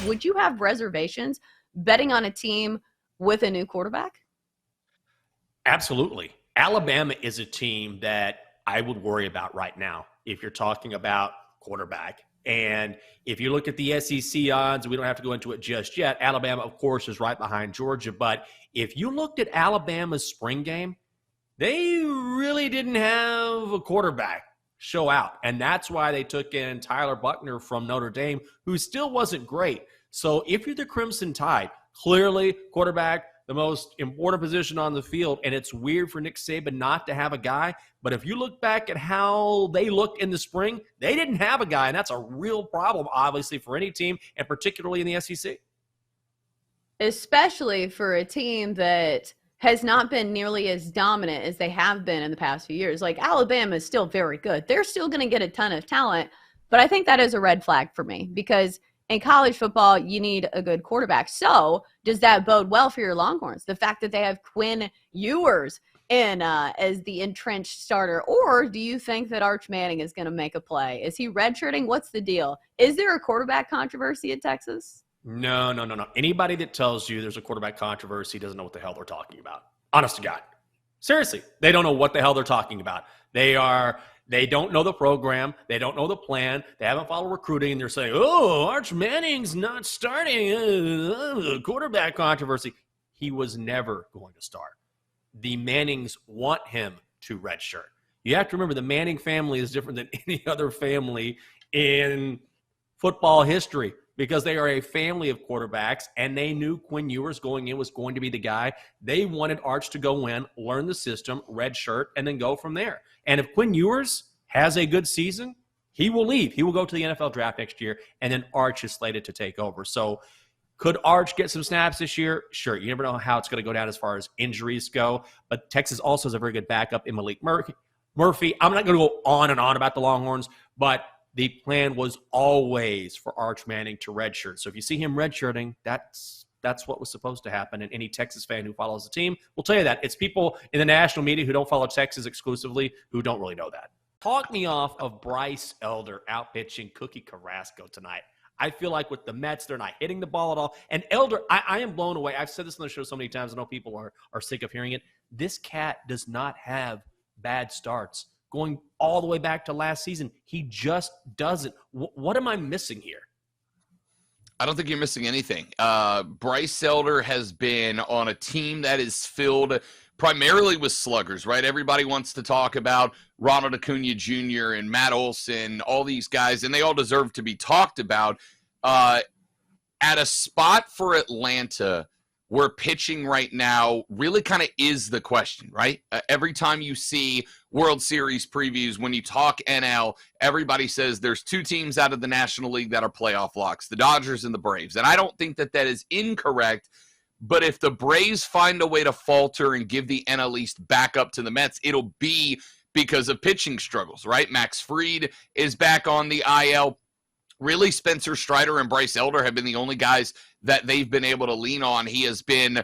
would you have reservations betting on a team with a new quarterback? Absolutely. Alabama is a team that I would worry about right now if you're talking about quarterback. And if you look at the SEC odds, we don't have to go into it just yet. Alabama, of course, is right behind Georgia. But if you looked at Alabama's spring game, they really didn't have a quarterback show out. And that's why they took in Tyler Buckner from Notre Dame, who still wasn't great. So if you're the Crimson Tide, clearly quarterback, the most important position on the field, and it's weird for Nick Saban not to have a guy. But if you look back at how they looked in the spring, they didn't have a guy, and that's a real problem, obviously, for any team, and particularly in the SEC. Especially for a team that has not been nearly as dominant as they have been in the past few years. Like, Alabama is still very good. They're still going to get a ton of talent, but I think that is a red flag for me because in college football, you need a good quarterback. So does that bode well for your Longhorns? The fact that they have Quinn Ewers in as the entrenched starter, or do you think that Arch Manning is going to make a play? Is he redshirting? What's the deal? Is there a quarterback controversy at Texas? No. Anybody that tells you there's a quarterback controversy doesn't know what the hell they're talking about. Honest to God. Seriously, they don't know what the hell they're talking about. They don't know the program. They don't know the plan. They haven't followed recruiting, and they're saying, oh, Arch Manning's not starting. Quarterback controversy. He was never going to start. The Mannings want him to redshirt. You have to remember the Manning family is different than any other family in football history because they are a family of quarterbacks, and they knew Quinn Ewers going in was going to be the guy. They wanted Arch to go in, learn the system, redshirt, and then go from there. And if Quinn Ewers has a good season, he will leave. He will go to the NFL draft next year, and then Arch is slated to take over. So could Arch get some snaps this year? Sure. You never know how it's going to go down as far as injuries go. But Texas also has a very good backup in Malik Murphy. I'm not going to go on and on about the Longhorns, but the plan was always for Arch Manning to redshirt. So if you see him redshirting, that's what was supposed to happen. And any Texas fan who follows the team will tell you that. It's people in the national media who don't follow Texas exclusively who don't really know that. Talk me off of Bryce Elder out-pitching Cookie Carrasco tonight. I feel like with the Mets, they're not hitting the ball at all. And Elder, I am blown away. I've said this on the show so many times. I know people are sick of hearing it. This cat does not have bad starts. Going all the way back to last season, he just doesn't. What am I missing here? I don't think you're missing anything. Bryce Elder has been on a team that is filled primarily with sluggers, right? Everybody wants to talk about Ronald Acuna Jr. and Matt Olson, all these guys, and they all deserve to be talked about. At a spot for Atlanta where pitching right now really kind of is the question, right? Every time you see World Series previews, when you talk NL, everybody says there's two teams out of the National League that are playoff locks, the Dodgers and the Braves. And I don't think that is incorrect, but if the Braves find a way to falter and give the NL East back up to the Mets, it'll be because of pitching struggles, right? Max Fried is back on the IL. Really, Spencer Strider and Bryce Elder have been the only guys that they've been able to lean on. He has been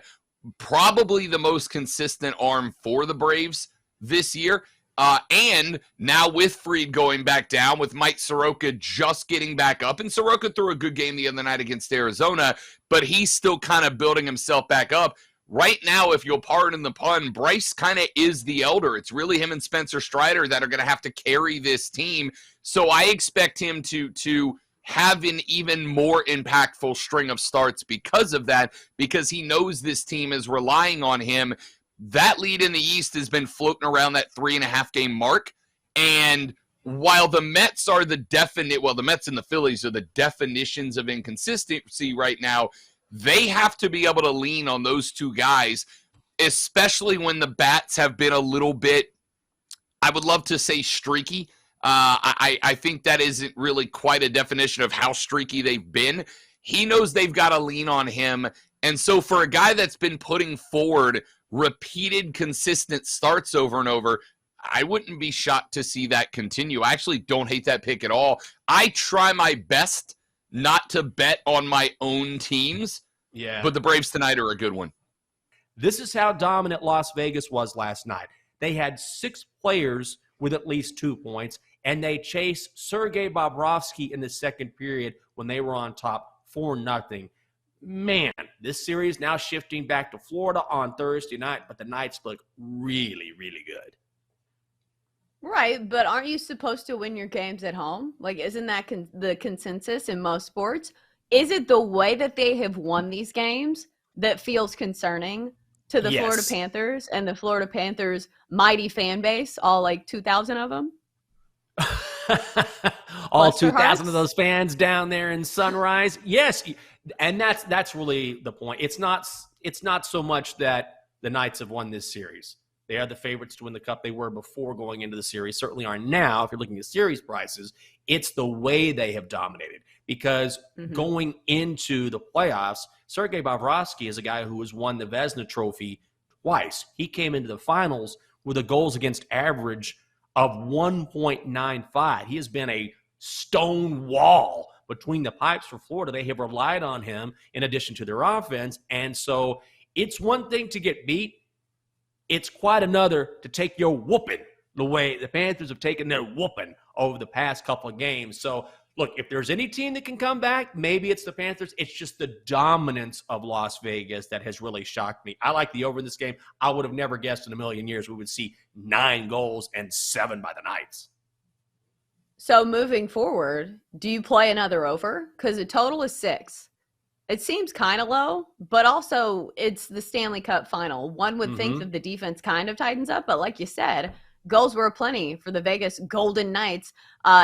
probably the most consistent arm for the Braves this year. And now with Fried going back down, with Mike Soroka just getting back up, and Soroka threw a good game the other night against Arizona, but he's still kind of building himself back up. Right now, if you'll pardon the pun, Bryce kind of is the Elder. It's really him and Spencer Strider that are going to have to carry this team. So I expect him to have an even more impactful string of starts because of that, because he knows this team is relying on him. That lead in the East has been floating around that 3.5 game mark. And while the Mets are the Mets and the Phillies are the definitions of inconsistency right now, they have to be able to lean on those two guys, especially when the bats have been a little bit, I would love to say streaky. I think that isn't really quite a definition of how streaky they've been. He knows they've got to lean on him. And so for a guy that's been putting forward repeated, consistent starts over and over, I wouldn't be shocked to see that continue. I actually don't hate that pick at all. I try my best not to bet on my own teams, but the Braves tonight are a good one. This is how dominant Las Vegas was last night. They had 6 players with at least 2 points, and they chased Sergei Bobrovsky in the second period when they were on top 4-0. Man, this series now shifting back to Florida on Thursday night, but the Knights look really, really good. Right, but aren't you supposed to win your games at home? Like, isn't that the consensus in most sports? Is it the way that they have won these games that feels concerning to the Florida Yes. Panthers and the Florida Panthers' mighty fan base, all like 2,000 of them? All Bless their 2,000 hearts. of those fans down there in Sunrise. Yes, and that's really the point. It's not so much that the Knights have won this series. They are the favorites to win the cup. They were before going into the series, certainly are now. If you're looking at series prices, it's the way they have dominated. Because going into the playoffs, Sergei Bobrovsky is a guy who has won the Vezina Trophy twice. He came into the finals with a goals against average of 1.95. He has been a stone wall between the pipes for Florida. They have relied on him in addition to their offense. And so it's one thing to get beat. It's quite another to take your whooping the way the Panthers have taken their whooping over the past couple of games. So, look, if there's any team that can come back, maybe it's the Panthers. It's just the dominance of Las Vegas that has really shocked me. I like the over in this game. I would have never guessed in a million years we would see 9 goals and 7 by the Knights. So moving forward, do you play another over? Because the total is 6. It seems kind of low, but also it's the Stanley Cup final. One would think that the defense kind of tightens up, but like you said, goals were plenty for the Vegas Golden Knights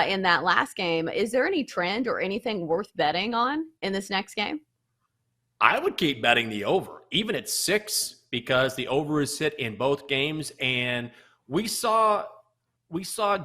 in that last game. Is there any trend or anything worth betting on in this next game? I would keep betting the over, even at 6, because the over is hit in both games, and we saw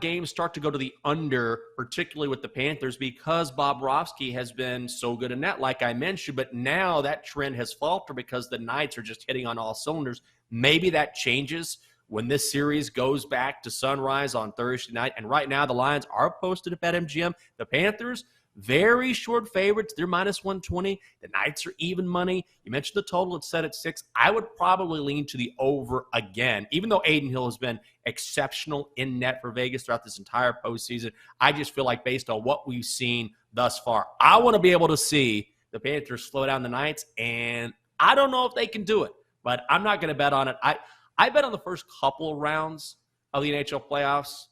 games start to go to the under, particularly with the Panthers, because Bobrovsky has been so good in net, like I mentioned. But now that trend has faltered because the Knights are just hitting on all cylinders. Maybe that changes when this series goes back to Sunrise on Thursday night. And right now the lines are posted at BetMGM. The Panthers, very short favorites. They're minus 120. The Knights are even money. You mentioned the total. It's set at 6. I would probably lean to the over again, even though Aiden Hill has been exceptional in net for Vegas throughout this entire postseason. I just feel like based on what we've seen thus far, I want to be able to see the Panthers slow down the Knights, and I don't know if they can do it, but I'm not going to bet on it. I bet on the first couple of rounds of the NHL playoffs,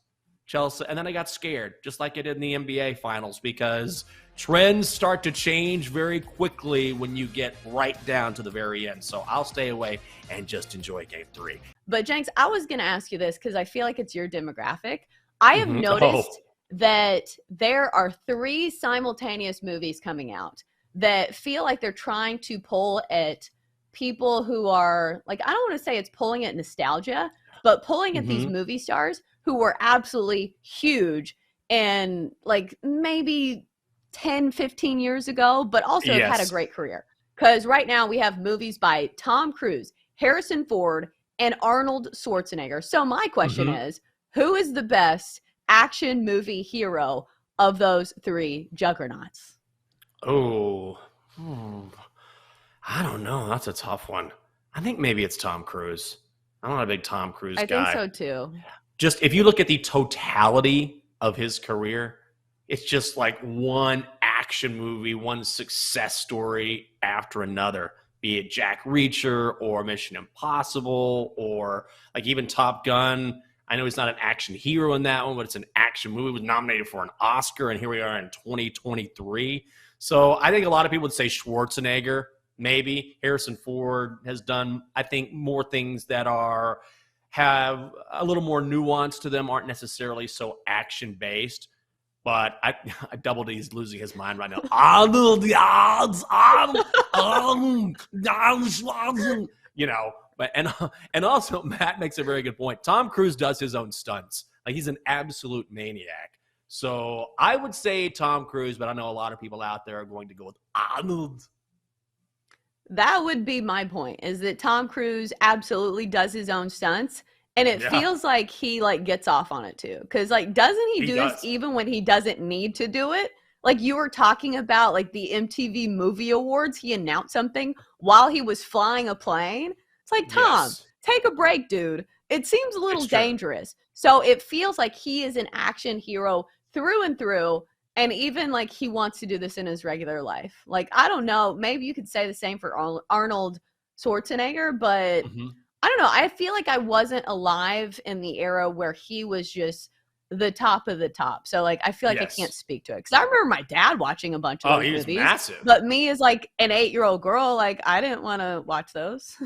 Chelsea, and then I got scared, just like I did in the NBA Finals, because trends start to change very quickly when you get right down to the very end. So I'll stay away and just enjoy Game 3. But, Jenks, I was going to ask you this because I feel like it's your demographic. I have noticed that there are 3 simultaneous movies coming out that feel like they're trying to pull at people who are, like, I don't want to say it's pulling at nostalgia, but pulling at these movie stars who were absolutely huge and like maybe 10, 15 years ago, but also have had a great career. Because right now we have movies by Tom Cruise, Harrison Ford, and Arnold Schwarzenegger. So my question is, who is the best action movie hero of those 3 juggernauts? Oh, I don't know. That's a tough one. I think maybe it's Tom Cruise. I'm not a big Tom Cruise guy. I think so too. Just if you look at the totality of his career, it's just like one action movie, one success story after another, be it Jack Reacher or Mission Impossible or like even Top Gun. I know he's not an action hero in that one, but it's an action movie. It was nominated for an Oscar, and here we are in 2023. So I think a lot of people would say Schwarzenegger, maybe. Harrison Ford has done, I think, more things that have a little more nuance to them, aren't necessarily so action-based. But Double D's losing his mind right now. You know, but and also Matt makes a very good point. Tom Cruise does his own stunts. Like, he's an absolute maniac. So I would say Tom Cruise, but I know a lot of people out there are going to go with Arnold. That would be my point, is that Tom Cruise absolutely does his own stunts. And it feels like he like gets off on it too. Because like, doesn't he do this even when he doesn't need to do it? Like, you were talking about like the MTV Movie Awards. He announced something while he was flying a plane. It's like, Tom, take a break, dude. It seems a little dangerous. So it feels like he is an action hero through and through. And even like he wants to do this in his regular life. Like, I don't know. Maybe you could say the same for Arnold Schwarzenegger, but I don't know. I feel like I wasn't alive in the era where he was just the top of the top. So like, I feel like I can't speak to it. Because I remember my dad watching a bunch of those he was movies. massive. But me as like an 8-year-old girl, like I didn't want to watch those.